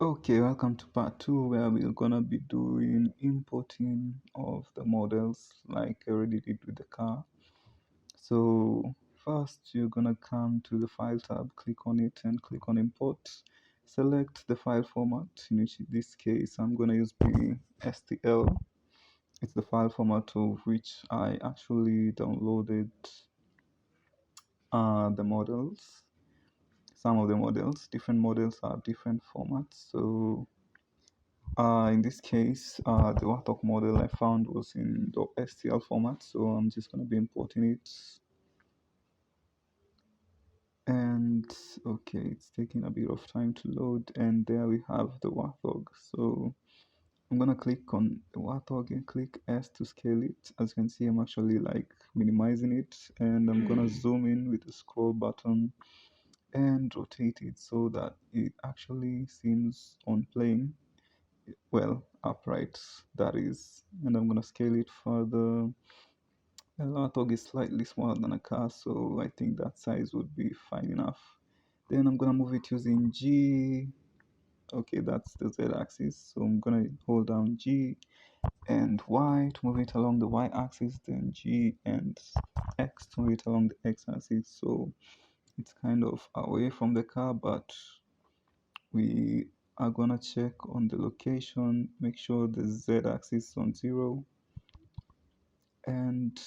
Okay, welcome to part two where we're gonna be doing importing of the models like I already did with the car. So first you're gonna come to the file tab, click on it and click on import. Select the file format, in which in this case I'm gonna use the STL. It's the file format of which I actually downloaded the models. Some of the models, different models are different formats. So in this case, the Warthog model I found was in the STL format, so I'm just going to be importing it. And okay, it's taking a bit of time to load, and there we have the Warthog. So I'm going to click on the Warthog and click S to scale it. As you can see, I'm actually like minimizing it, and I'm going to zoom in with the scroll button and rotate it so that it actually seems on plane, well, upright, that is. And I'm gonna scale it further. A Lartog is slightly smaller than a car, so I think that size would be fine enough. Then I'm gonna move it using G. Okay, that's the Z axis, so I'm gonna hold down G and Y to move it along the Y axis, then G and X to move it along the X axis. So it's kind of away from the car, but we are gonna check on the location, make sure the Z axis is on 0, and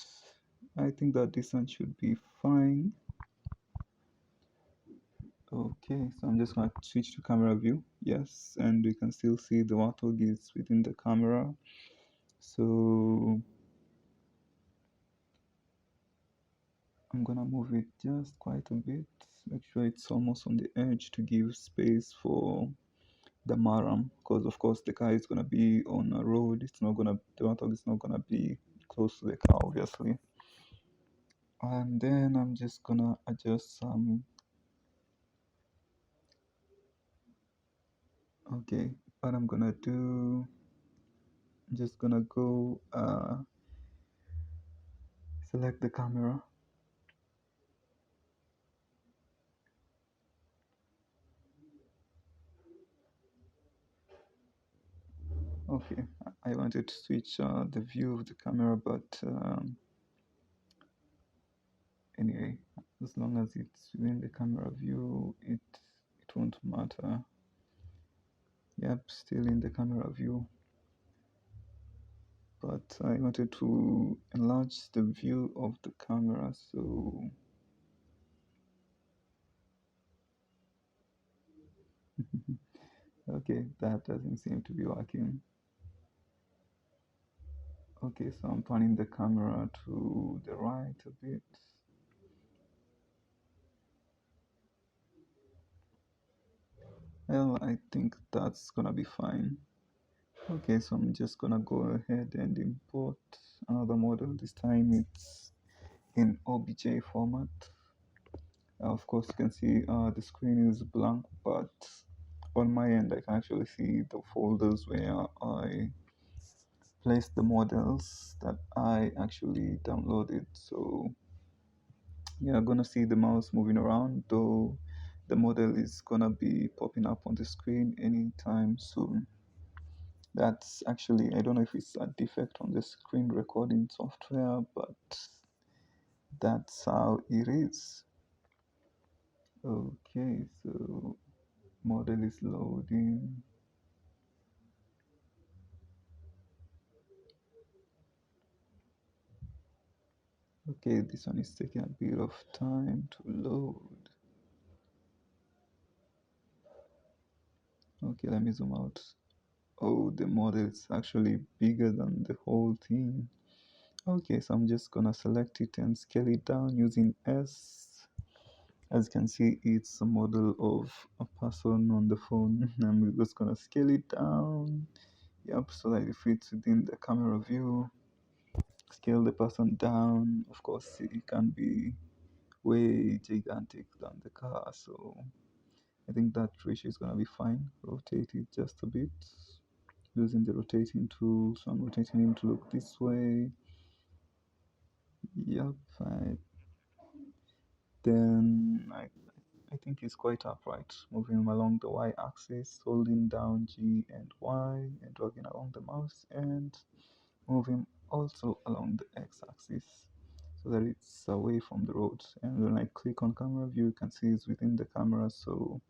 I think that distance should be fine. Okay, so I'm just going to switch to camera view. Yes, and we can still see the Warthog is within the camera. So I'm gonna move it just quite a bit. Make sure it's almost on the edge to give space for the murram, because of course the car is gonna be on a road. It's not gonna The Warthog is not gonna be close to the car, obviously. And then I'm just gonna adjust some. Okay, what I'm gonna do, I'm just gonna go select the camera. Okay, I wanted to switch the view of the camera, but anyway, as long as it's within the camera view, it won't matter. Yep, still in the camera view, but I wanted to enlarge the view of the camera, so okay, that doesn't seem to be working. Okay, so I'm turning the camera to the right a bit. Well, I think that's gonna be fine. Okay, so I'm just gonna go ahead and import another model. This time it's in OBJ format. Of course, you can see the screen is blank, but on my end, I can actually see the folders where I placed the models that I actually downloaded. So you're gonna see the mouse moving around, though the model is gonna be popping up on the screen anytime soon. That's actually, I don't know if it's a defect on the screen recording software, but that's how it is. Okay, so model is loading. Okay, this one is taking a bit of time to load. Okay, let me zoom out. Oh, the model is actually bigger than the whole thing. Okay, so I'm just gonna select it and scale it down using S. As you can see, it's a model of a person on the phone. I'm just gonna scale it down. Yep, so that it fits within the camera view. Scale the person down. Of course, it can be way gigantic than the car, so I think that ratio is gonna be fine. Rotate it just a bit using the rotating tool. So I'm rotating him to look this way. Yep, then I think he's quite upright. Moving him along the Y axis, holding down G and Y, and dragging along the mouse, and move him also along the X axis so that it's away from the road. And when I click on camera view, you can see it's within the camera, so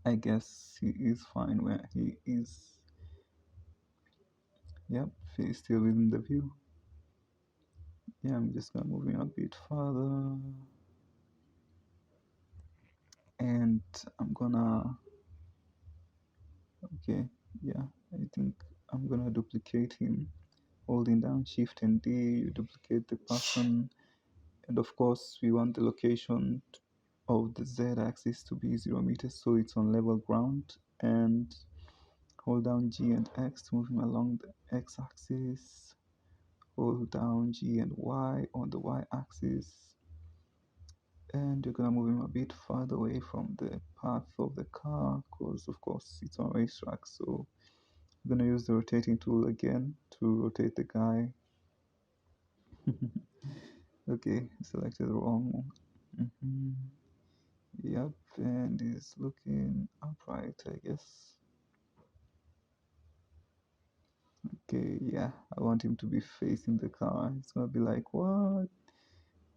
I guess he is fine where he is. Yep, he's still within the view. Yeah, I'm just gonna move him a bit further, and I'm gonna, okay, yeah, I think I'm gonna duplicate him. Holding down Shift and D, you duplicate the person, and of course we want the location of the Z axis to be 0 meters, so it's on level ground. And hold down G and X to move him along the X axis. Hold down G and Y on the Y axis, and you're gonna move him a bit farther away from the path of the car, because of course it's on racetrack. So I'm gonna use the rotating tool again to rotate the guy. Okay, selected the wrong one. Yep, and he's looking upright, I guess. Okay, yeah, I want him to be facing the car. It's gonna be like, what?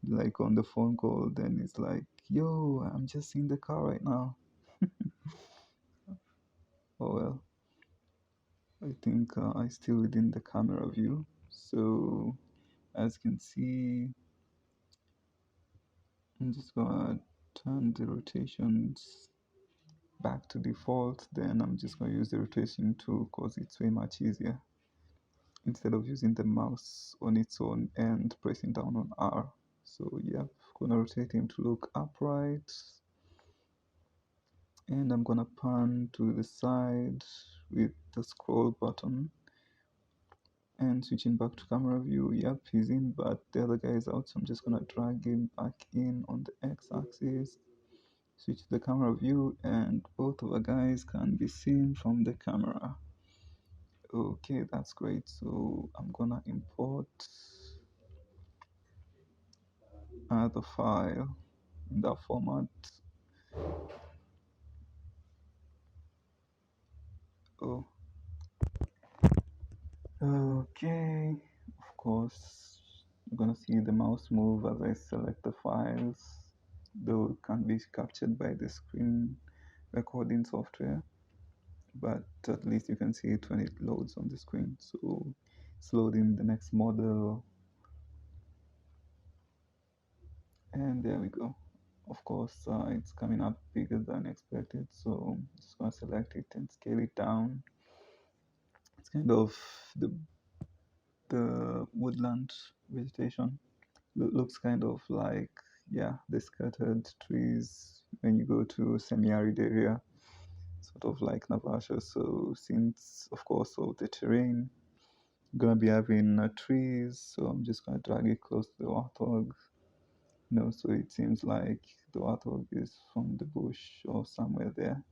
Like on the phone call, then it's like, yo, I'm just in the car right now. Oh well, I think I still within the camera view. So as you can see, I'm just gonna turn the rotations back to default. Then I'm just gonna use the rotation tool because it's way much easier instead of using the mouse on its own and pressing down on R. So yeah, I'm gonna rotate him to look upright, and I'm gonna pan to the side with the scroll button and switching back to camera view. Yep, he's in, but the other guy is out, so I'm just gonna drag him back in on the X axis, switch to the camera view, and both of the guys can be seen from the camera. Okay, that's great. So I'm gonna import the file in that format. Oh, okay. Of course, you're gonna see the mouse move as I select the files, though it can't be captured by the screen recording software, but at least you can see it when it loads on the screen. So it's loading the next model, and there we go. Of course, it's coming up bigger than expected, so I'm just gonna select it and scale it down. It's kind of the woodland vegetation. Looks kind of like, yeah, the scattered trees when you go to semi-arid area, sort of like Navasha. So since of course of the terrain, I'm gonna be having trees, so I'm just gonna drag it close to the warthog. So it seems like the warthog is from the bush or somewhere there.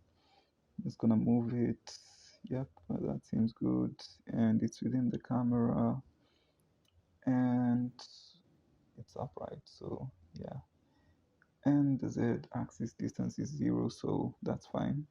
Just gonna move it. Yep, that seems good, and it's within the camera, and it's upright. So yeah, and the z axis distance is 0, so that's fine.